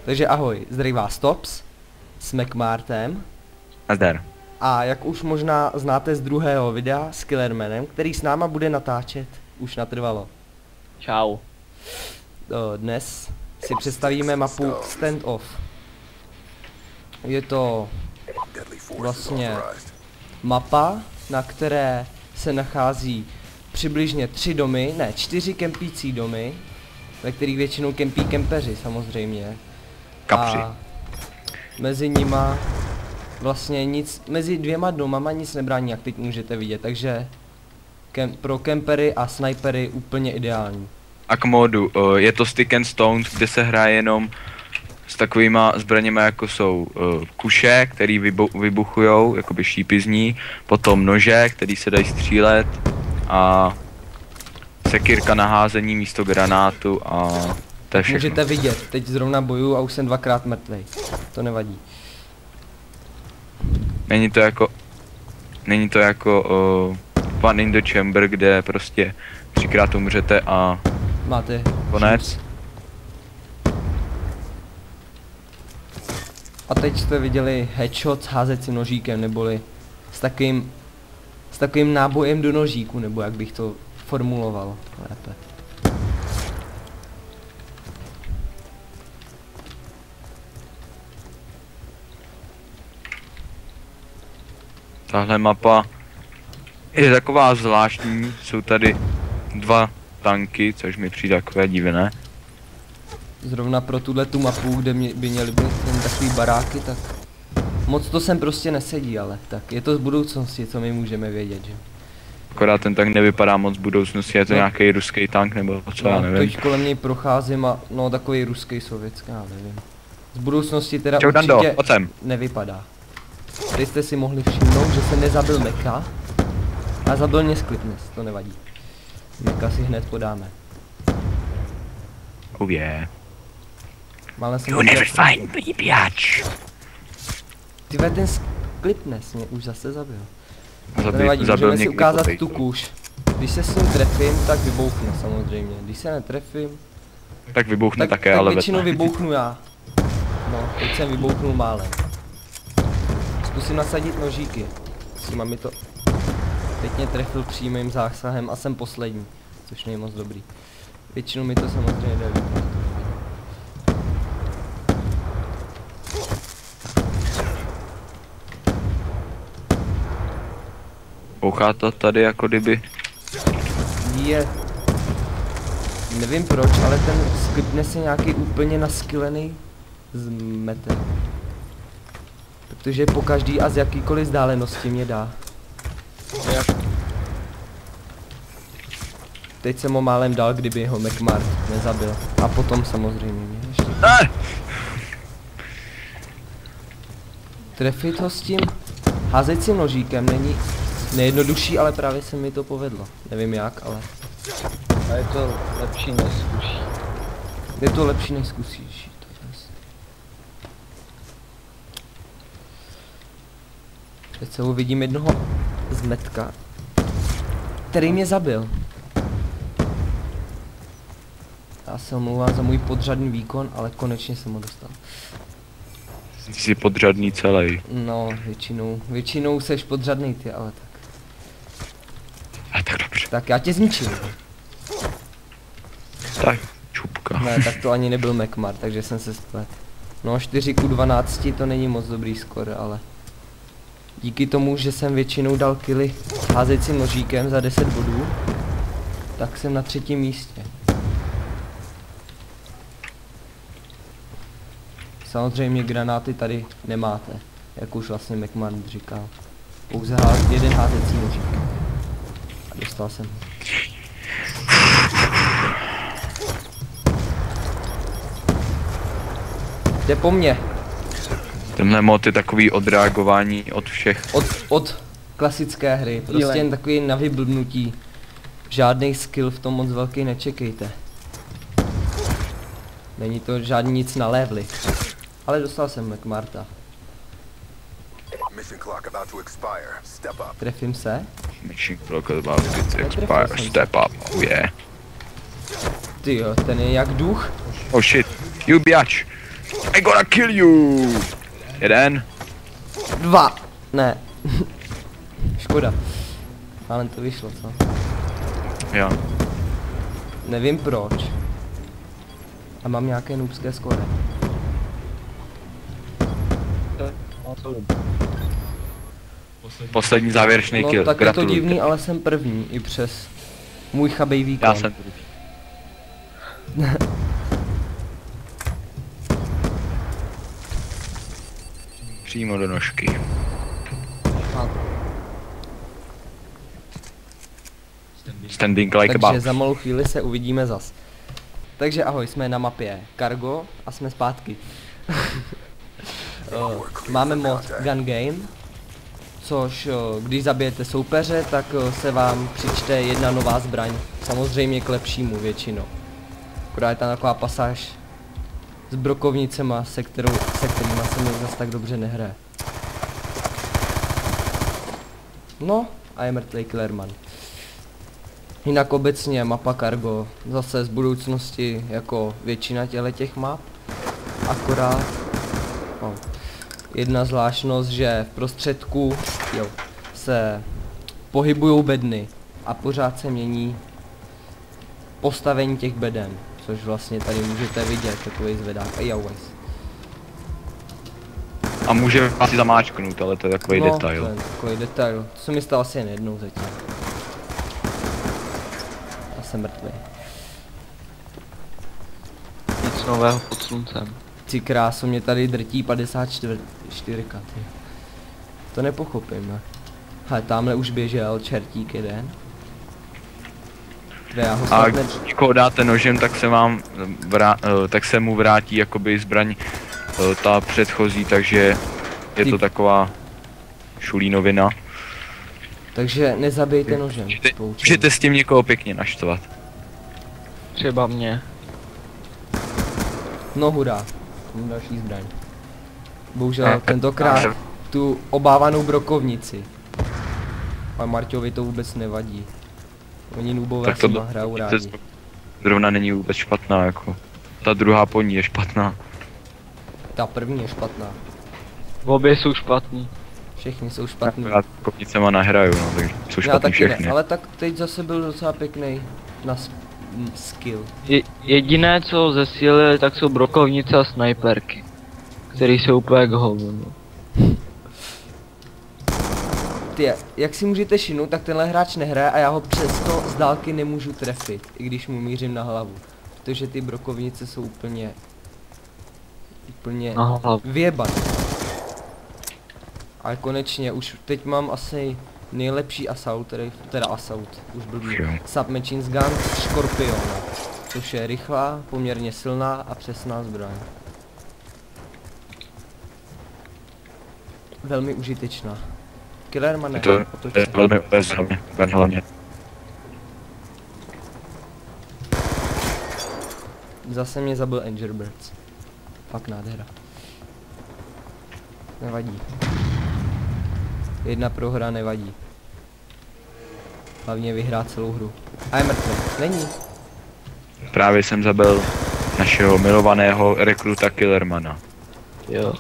Takže ahoj, zdraví vás Tops s McMartem. Nazdar. A jak už možná znáte z druhého videa s Killermanem, který s náma bude natáčet už natrvalo. Čau. Dnes si představíme mapu Stand-Off. Je to vlastně mapa, na které se nachází přibližně 4 kempící domy, ve kterých většinou kempí kempeři samozřejmě. Kapři. A mezi nima vlastně nic, mezi dvěma domama nic nebrání, jak teď můžete vidět, takže pro kempery a snipery úplně ideální. A k modu, je to Stick and Stones, kde se hraje jenom s takovýma zbraněma jako jsou kuše, který vybuchujou, jakoby šípy z ní, potom nože, který se dají střílet a sekírka na házení místo granátu a to je všechno. Můžete vidět, teď zrovna bojuju a už jsem 2krát mrtvej, to nevadí. Není to jako One in the Chamber, kde prostě 3krát umřete a máte konec. A teď jste viděli headshot s házecím nožíkem, neboli s takovým nábojem do nožíku, nebo jak bych to formuloval lépe. Tahle mapa je taková zvláštní, jsou tady 2 tanky, což mi přijde takové divné. Zrovna pro tu mapu, kde by měly být jen takový baráky, tak moc to sem prostě nesedí, ale tak je to z budoucnosti, co my můžeme vědět, že? Akorát ten tank nevypadá moc v budoucnosti, je to nějaký ruský tank nebo co, já nevím. Teď kolem něj procházím a no takový ruský, sovětský, já nevím. Z budoucnosti teda Čau, určitě Dando, nevypadá. Tady jste si mohli všimnout, že se nezabil Meka, a zabil mě Sklipnes, to nevadí. Meka si hned podáme. Oh yeah. You never find me, biatch. Tyve, ten Sklipnes mě už zase zabil. To Zabil nevadí, můžeme si ukázat někdy tu kuš. Když se s ním trefím, tak vybouchne samozřejmě. Když se netrefím, tak vybuchne tak také, ale většinou vybouchnu já. No, teď jsem vybouchnul málem. Zkusím nasadit nožíky. Mám mi to... Teď mě trefil přímým zásahem a jsem poslední, což není moc dobrý. Většinou mi to samozřejmě jde. Bouchá to tady jako kdyby. Je... Nevím proč, ale ten Sklipnes je nějaký úplně naskylený zmete. Protože po každý a z jakýkoliv vzdálenosti mě dá. Teď jsem ho málem dal, kdyby ho McMart nezabil. A potom samozřejmě mě ještě. Trefit ho s tím házecím nožíkem není nejjednodušší, ale právě se mi to povedlo. Nevím jak, ale... A je to lepší než zkusí. Je to lepší než zkusíš. Teď se uvidím jednoho zmetka, který mě zabil. Já se omlouvám za můj podřadný výkon, ale konečně jsem ho dostal. Jsi podřadný celý. No, většinou seš podřadný ty, ale tak. A tak dobře. Tak já tě zničím. Tak, čupka. Ne, tak to ani nebyl McMart, takže jsem se splet. No, 4:12 to není moc dobrý skor, ale... Díky tomu, že jsem většinou dal killy házecím nožíkem za 10 bodů, tak jsem na 3. místě. Samozřejmě granáty tady nemáte, jak už vlastně McMahon říkal. Pouze jeden házecí nožík. A dostal jsem. Jde po mně. Tenhle mod je takový odreagování od všech. Od klasické hry, prostě jen takový na vyblbnutí. Žádný skill v tom moc velký nečekejte. Není to žádný nic na levely. Ale dostal jsem McMarta. Trefím se? Mission clock about to expire, step up, oh yeah. Tyjo, ten je jak duch. Oh shit, you biatch. I gonna kill you! Jeden. 2! Ne. Škoda. Ale to vyšlo, co? Jo. Nevím proč. A mám nějaké noobské skóre. Poslední závěrečný No kill. tak je to Gratuluju. divný, ale jsem první i přes můj chabej výkon. Já jsem druhý. Přímo do nožky. Standing like a Takže boss. za malou chvíli se uvidíme zas. Takže ahoj, jsme na mapě Cargo a jsme zpátky. Máme mod Gun Game, což když zabijete soupeře, tak se vám přičte jedna nová zbraň. Samozřejmě k lepšímu většinou. Akorát je tam taková pasáž s brokovnicema, se kterými se mi zase tak dobře nehraje. No, a je mrtvý Killerman. Jinak obecně mapa Cargo, zase z budoucnosti jako většina těch map, akorát jedna zvláštnost, že v prostředku se pohybují bedny a pořád se mění postavení těch beden, což vlastně tady můžete vidět, takový zvedák. A můžeme si zamáčknout, ale to je takový detail. To je takový detail, to se mi stalo asi jen jednou zatím. A jsem mrtvý. Nic nového pod sluncem. Ty krásu, mě tady drtí 54 ty. To nepochopím, ne? Hele, tamhle už běžel čertík jeden. Já ho A snad když někoho dáte nožem, tak se vám tak se mu vrátí jakoby zbraň ta předchozí, takže je to taková šulínovina. Takže nezabijte nožem. Můžete s tím někoho pěkně naštvat. Třeba mě. No hurá, mám další zbraň. Bohužel tentokrát tu obávanou brokovnici. A Marťovi to vůbec nevadí. Oni noobové s nima hrajou rádi. Zrovna není vůbec špatná, jako. Ta druhá po ní je špatná. Ta první je špatná. Obě jsou špatný. Všechny jsou špatný. Já kopnicema nahraju, no, takže jsou Já špatný taky všechny. ne, ale tak teď zase byl docela pěkný na skill. Jediné co zesílili, tak jsou brokovnice a snajperky. Který jsou úplně k hovnu. Ty, jak si můžete všimnout, tak tenhle hráč nehraje a já ho přesto z dálky nemůžu trefit, i když mu mířím na hlavu. Protože ty brokovnice jsou úplně vyjebané. Ale konečně, už teď mám asi nejlepší assault, teda assault, už blbý. Submachine gun Scorpiona, což je rychlá, poměrně silná a přesná zbraň. Velmi užitečná. Killerman, To je velmi hlavně. Zase mě zabil Angel Birds. Fakt nádhera. Nevadí. Jedna prohra nevadí. Hlavně vyhrát celou hru. A je mrtvý. Není. Právě jsem zabil našeho milovaného rekruta Killermana. Jo.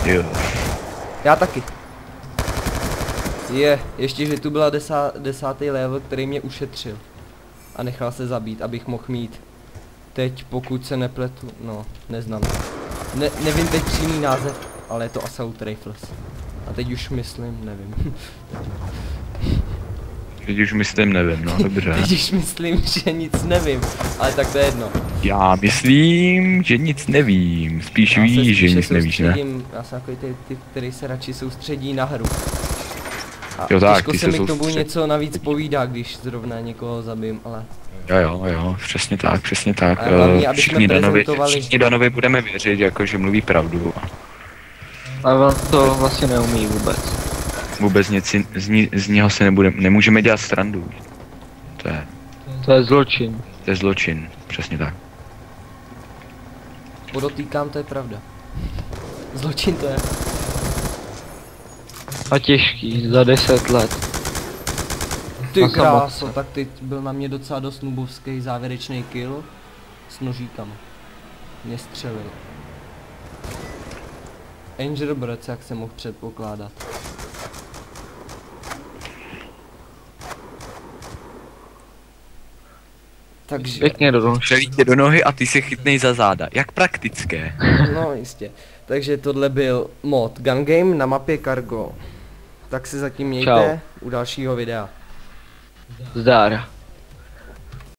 Jo. Já taky. Ještě, že tu byla desátý level, který mě ušetřil. A nechal se zabít, abych mohl mít. Teď, pokud se nepletu, no, neznám. Nevím teď přímý název, ale je to Assault Rifles. A teď už myslím, nevím. Teď už myslím, nevím, no dobře. Teď už myslím, že nic nevím, ale tak to je jedno. Já myslím, že nic nevím. Spíš víš, že nic nevíš, ne? Já jsem takový ty, který se radši soustředí na hru. A jo, tak, těžko se mi k tomu něco navíc povídá, když zrovna někoho zabijím, ale... Jo, přesně tak, přesně tak. A hlavně, abychom prezentovali... Všichni Danovi budeme věřit, jako že mluví pravdu. Ale on to vlastně neumí vůbec. Vůbec nic z něho se nemůžeme dělat srandu. To je zločin. To je zločin, přesně tak. Podotýkám, to je pravda. Zločin to je. A těžký, za 10 let. Ty kráso, tak teď byl na mě docela dost noobovský závěrečný kill s nožíkama. Mě střelil. Angel Birds, jak se mohl předpokládat. Takže, Pěkně do toho. Střelí tě do nohy a ty se chytnej za záda. Jak praktické. no jistě. Takže tohle byl mod Gun Game na mapě Cargo. Tak se zatím mějte Čau. u dalšího videa. Zdar.